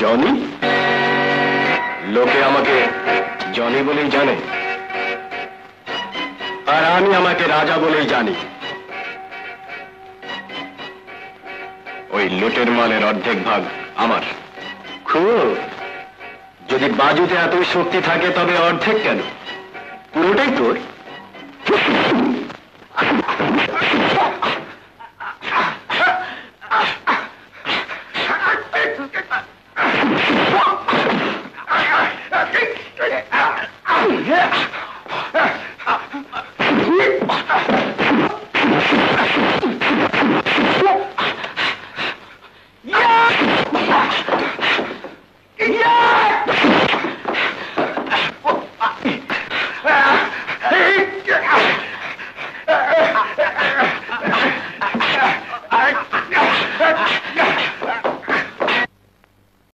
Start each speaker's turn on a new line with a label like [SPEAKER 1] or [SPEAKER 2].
[SPEAKER 1] Johnny? লোকে আমাকে Johnny বলেই জানে, আর আমি আমাকে রাজা বলেই জানি। ওই লুটের মালের অর্ধেক ভাগ আমার। খুব, যদি বাজুতে এতই শক্তি থাকে তবে অর্ধেক কেন, পুরোটাই তোর।